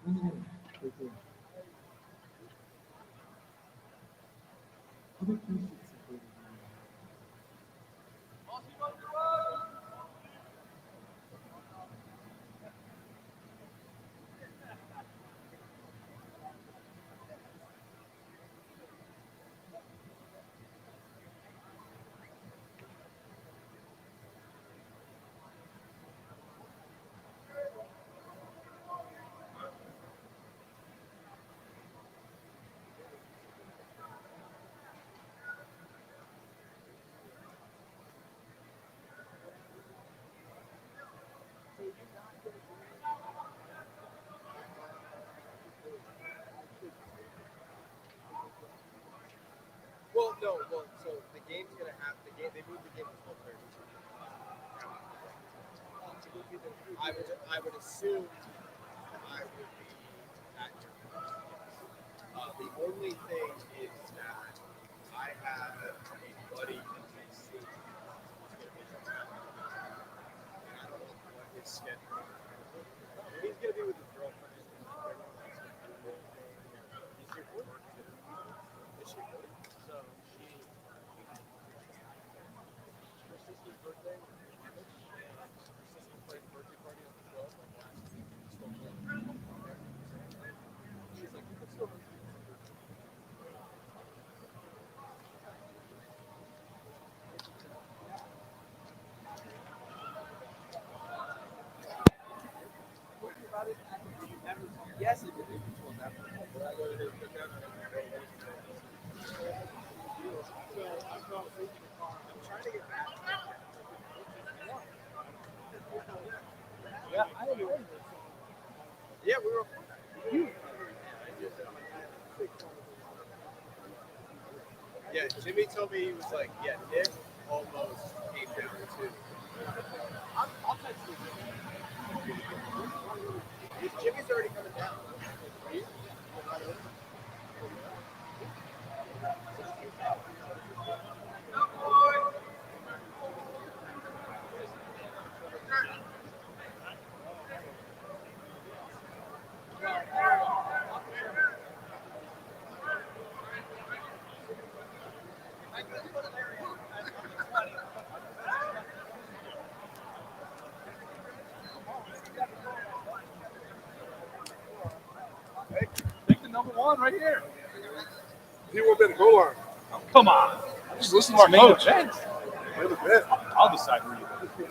Well, no. Well, so the game's gonna have the game. They moved the game to 12:30. I would assume I would be at your place. The only thing is that I have a buddy in DC, and I don't know what his schedule is. He's gonna be with his girlfriend. Is she really? Is she really? So her sister's birthday. Her sister played a birthday party on the 12th. She's like, you can still. Yes, it did. I'm trying to get back. Yeah, I agree. Yeah, we were. Yeah, Jimmy told me he was like, yeah, Nick almost came down too. I'll text you. Jimmy's already coming down. Take the number one right here. He won't be the goal line. Oh, come on. Just listen to our coach. I'll decide who you think.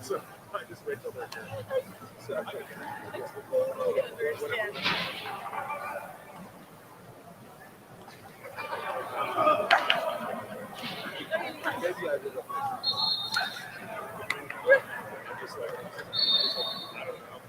So I just wait till they're here. So, Totally understand. maybe I did a just like, I don't know.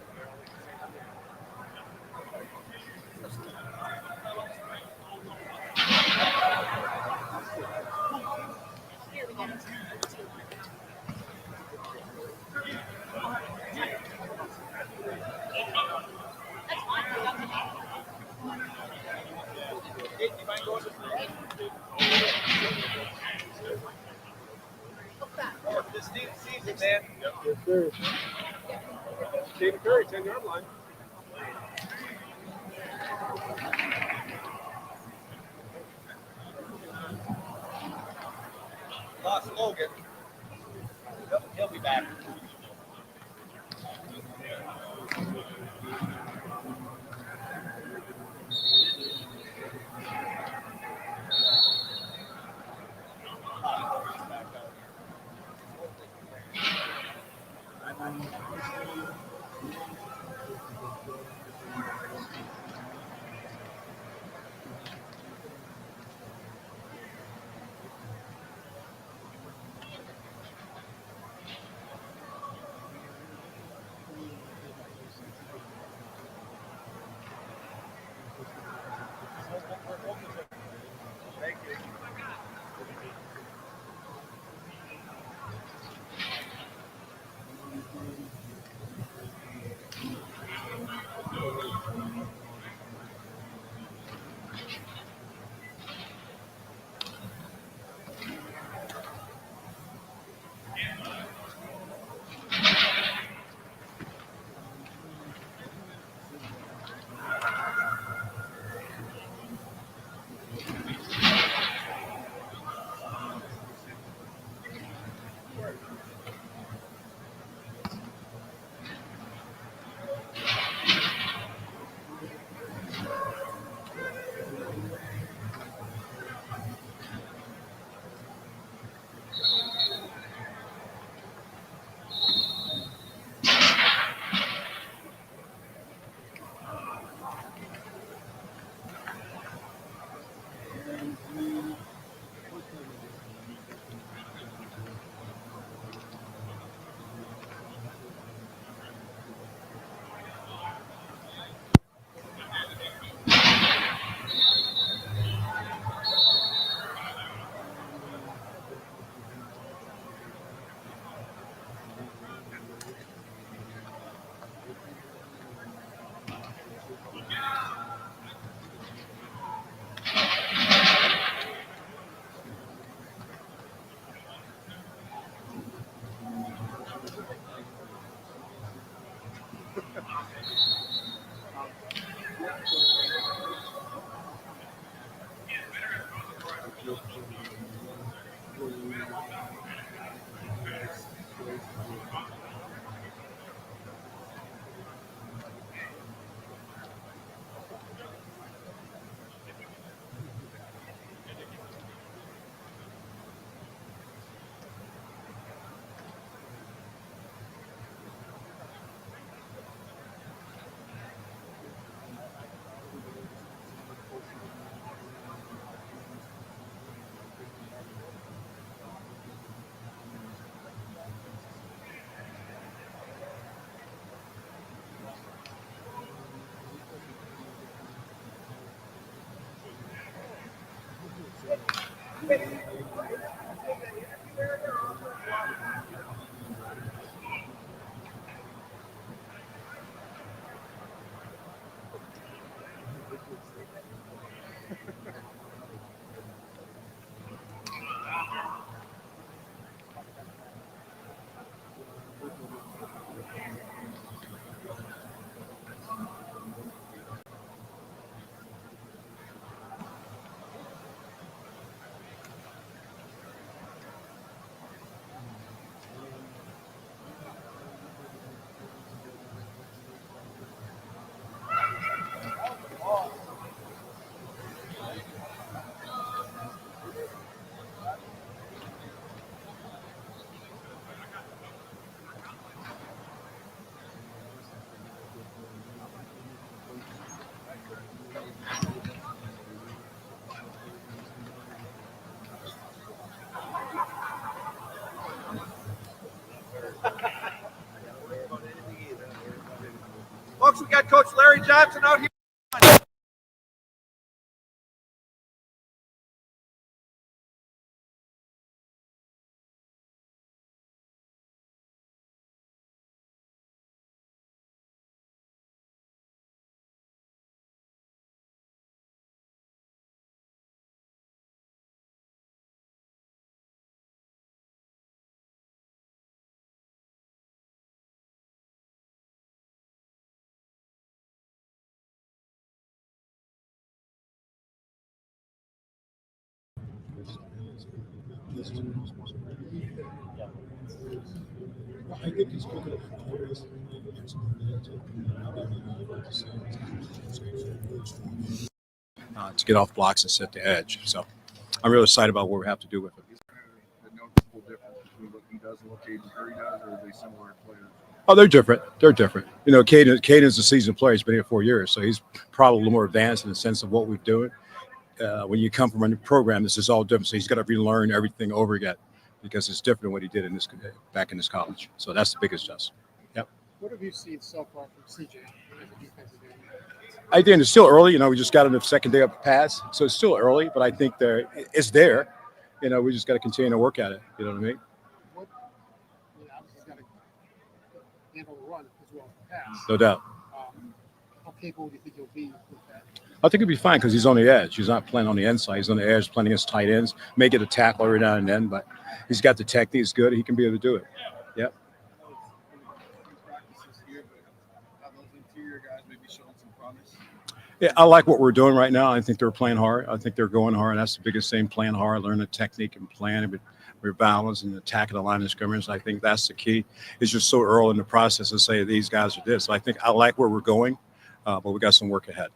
This new season, man. Yep, yes, sir. Caden Curry, 10-yard line. Lost Logan. He'll be back. Thank you. Folks, we got Coach Larry Johnson out here. I think he's looking at to get off blocks and set the edge. So I'm really excited about what we have to do with it. The noticeable difference between what he does and what Caden Curry does, or are they similar players? Oh, they're different. They're different. You know, Caden's a seasoned player. He's been here 4 years, so he's probably a little more advanced in the sense of what we're doing. When you come from a new program, this is all different. So he's got to relearn everything over again because it's different than what he did in this back in his college. So that's the biggest adjustment. Yep. What have you seen so far from CJ as a defensive end? I think it's still early. You know, we just got him the second day of the pass, so it's still early. But I think it's there. You know, we just got to continue to work at it. You know what I mean? What, obviously he's got to handle the run as well as the pass. No doubt. How capable do you think he'll be with that? I think he'll be fine because he's on the edge. He's not playing on the inside. He's on the edge, playing against tight ends. May get a tackle every now and then, but he's got the technique. He's good. He can be able to do it. Yep. Yeah, I like what we're doing right now. I think they're playing hard. I think they're going hard. That's the biggest thing, playing hard, learning the technique and playing it. We're balanced and attacking the line of scrimmage. I think that's the key. It's just so early in the process to say these guys are this. So I think I like where we're going, but we got some work ahead.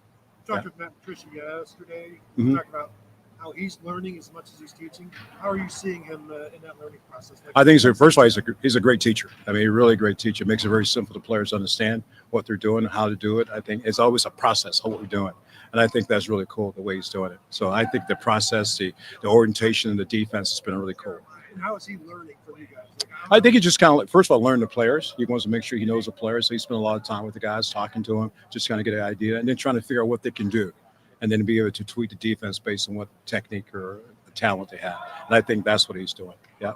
Talked with Matt Patricia yesterday. Mhm. Talked about how he's learning as much as he's teaching. How are you seeing him in that learning process? I think first of all, he's a great teacher. I mean, a really great teacher. Makes it very simple to players to understand what they're doing, how to do it. I think it's always a process of what we're doing. And I think that's really cool the way he's doing it. So I think the process, the orientation, and the defense has been really cool. And how is he learning from you guys? I think he just kind of, first of all, learn the players. He wants to make sure he knows the players. So he spent a lot of time with the guys, talking to them, just kind of get an idea, and then trying to figure out what they can do, and then be able to tweak the defense based on what technique or talent they have. And I think that's what he's doing. Yeah.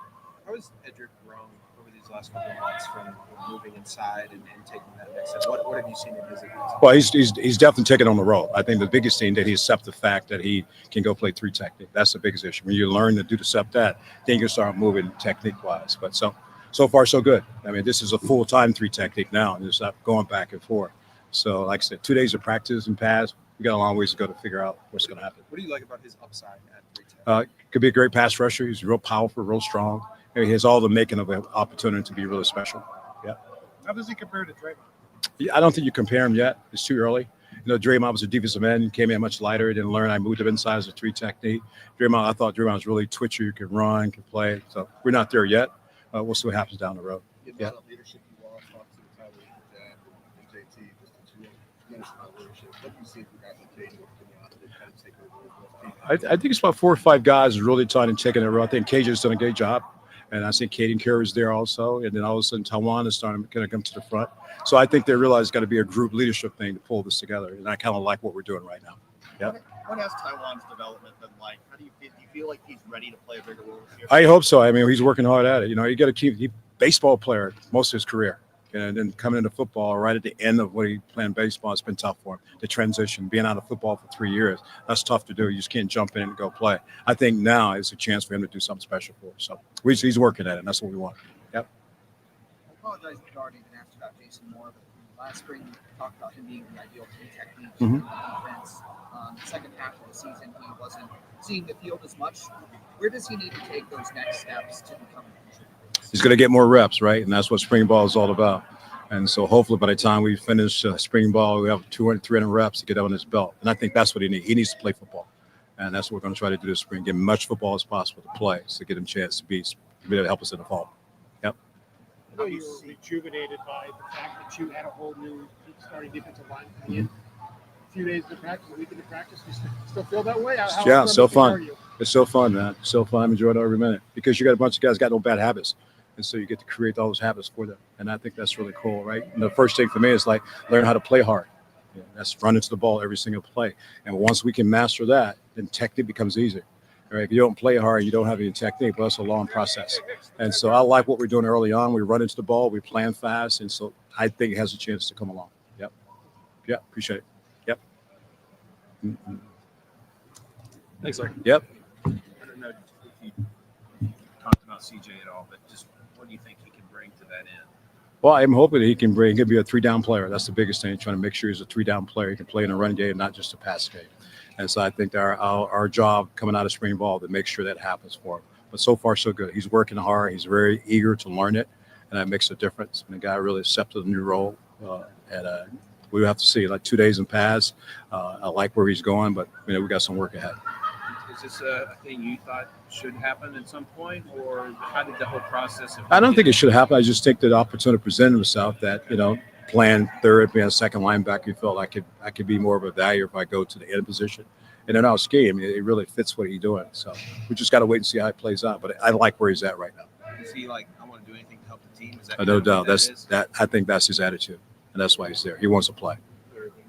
How has Edric grown over these last couple of months from moving inside and taking that next step? What have you seen in his ability? Well, he's definitely taking on the role. I think the biggest thing that he accepts the fact that he can go play three technique. That's the biggest issue. When you learn to accept that, then you can start moving technique-wise. But so far, so good. I mean, this is a full-time three technique now, and it's not going back and forth. So, like I said, 2 days of practice and pass. We got a long ways to go to figure out what's going to happen. What do you like about his upside at three technique? Could be a great pass rusher. He's real powerful, real strong. He has all the making of an opportunity to be really special. Yeah. How does he compare to Draymond? Yeah, I don't think you compare him yet. It's too early. You know, Draymond was a defensive end, came in much lighter, didn't learn. I moved him inside as a three technique. I thought Draymond was really twitchy, could run, could play. So we're not there yet. We'll see what happens down the road. Yeah. Leadership you lost, obviously, the time with Jack and JT, just the two minutes of leadership. What do you see for guys like Caden and Kenyatta that kind of take over those teams? I think it's about 4 or 5 guys really trying to take it around. I think KJ's done a great job. And I think Caden Curry is there also. And then all of a sudden, Taiwan is starting to kind of come to the front. So I think they realize it's got to be a group leadership thing to pull this together. And I kind of like what we're doing right now. Yeah. What has Taiwan's development been like? How do you feel like he's ready to play a bigger role this year? I hope so. I mean, he's working hard at it. You know, you got to keep baseball player most of his career. And then coming into football right at the end of what he playing baseball, it's been tough for him. The transition, being out of football for 3 years, that's tough to do. You just can't jump in and go play. I think now is a chance for him to do something special for us. So he's working at it, and that's what we want. Yep. I apologize if you already been asked about Jason Moore, but last spring we talked about him being the ideal team technique Mhm. defense. The second half of the season, he wasn't seeing the field as much. Where does he need to take those next steps to become a contributor? He's going to get more reps, right? And that's what spring ball is all about. And so hopefully by the time we finish spring ball, we have 200, 300 reps to get on his belt. And I think that's what he needs. He needs to play football. And that's what we're going to try to do this spring, give him much football as possible to play, to get him a chance to be able to help us in the fall. Yep. I know you were rejuvenated by the fact that you had a whole new starting defensive line coming in. A few days of practice, a week of practice. You still feel that way? Yeah, so fun. It's so fun, man. So fun. I'm enjoying it every minute because you got a bunch of guys got no bad habits. And so you get to create all those habits for them. And I think that's really cool, right? And the first thing for me is like learn how to play hard. You know, that's run into the ball every single play. And once we can master that, then technique becomes easier. Right? If you don't play hard, you don't have any technique, but that's a long process. And so I like what we're doing early on. We run into the ball, we plan fast. And so I think it has a chance to come along. Yep. Yeah, appreciate it. Yep. Mm-hmm. Thanks, sir. Yep. I don't know if you talked about CJ at all, but just what do you think he can bring to that end? Well, I'm hoping that he can be a 3-down player. That's the biggest thing, trying to make sure he's a 3-down player. He can play in a run game, not just a pass game. And so I think our job coming out of spring ball to make sure that happens for him. But so far, so good. He's working hard. He's very eager to learn it, and that makes a difference. And the guy really accepted the new role. We have to see. Like 2 days in pass. I like where he's going, but we got some work ahead. Is this a thing you thought should happen at some point, or how did the whole process of I don't think it should happen. I just think that the opportunity presented himself that, playing third, being a second linebacker, he felt I could be more of a value if I go to the end position. And in our scheme, it really fits what he's doing. So we just got to wait and see how it plays out. But I like where he's at right now. Is he like, I want to do anything to help the team? Is that No doubt. I think that's his attitude, and that's why he's there. He wants to play.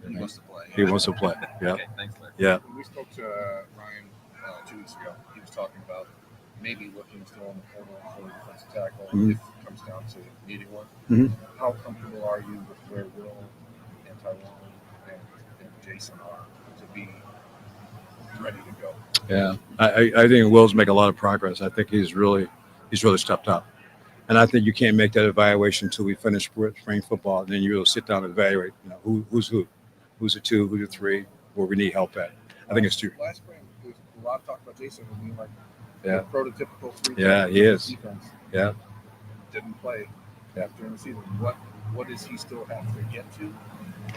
He wants to play. He wants to play. Yeah. Okay, thanks, Larry. Yeah. When we spoke to Ryan 2 weeks ago, he was talking about maybe looking still on the corner for a defensive tackle if it comes down to needing one. Mhm. How comfortable are you with where Will and Taiwan and Jason are to be ready to go? Yeah. I think Will's making a lot of progress. I think he's really stepped up. And I think you can't make that evaluation until we finish spring football. And then you will sit down and evaluate, who's who, who's the 2, who's the 3, where we need help at. I think it's true. Last spring, there was a lot of talk about Jason being like Yeah. the prototypical 3 Yeah, he is. defense. Yeah. Didn't play during the season. What does he still have to get to?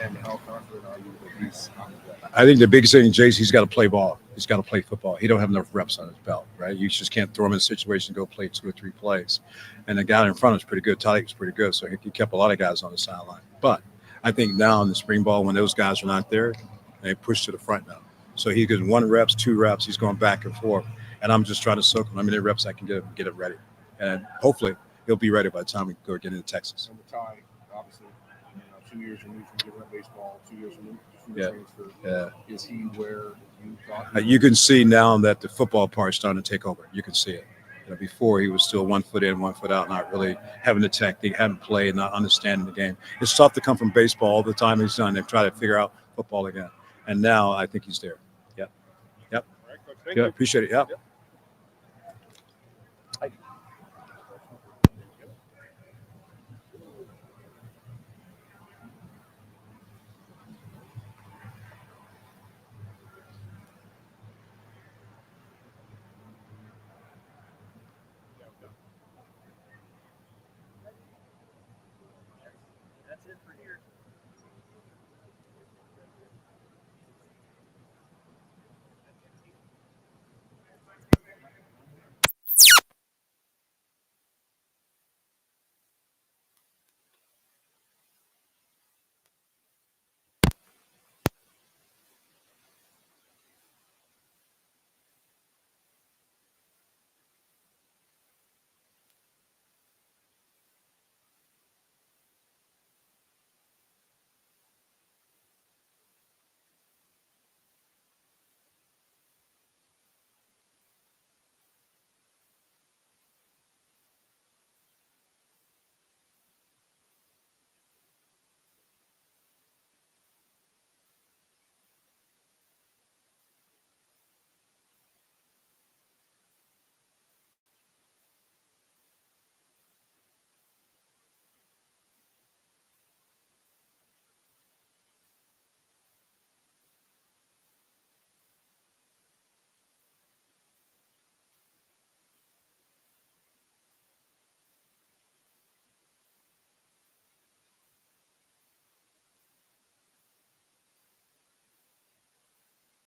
And how confident are you that he's on the way? I think the biggest thing, Jason, he's got to play ball. He's got to play football. He don't have enough reps on his belt, right? You just can't throw him in a situation to go play 2 or 3 plays. And the guy in front of him is pretty good. Tyleik was pretty good, so he kept a lot of guys on the sideline. But I think now in the spring ball, when those guys are not there, they push to the front now. So he gets 1 reps, 2 reps. He's going back and forth. And I'm just trying to soak him how many reps I can get him ready. And hopefully he'll be ready by the time we go get into Texas. And the tie, obviously, 2 years removed from giving up baseball, 2 years removed from the Yeah. transfer. Yeah. Is he where you thought? You can see now that the football part's starting to take over. You can see it. Before he was still 1 foot in, 1 foot out, not really having the technique, haven't played, not understanding the game. It's tough to come from baseball all the time he's done. They've tried to figure out football again. And now I think he's there. Yep. All right, Coach, thank Yeah, you. appreciate it. Yep.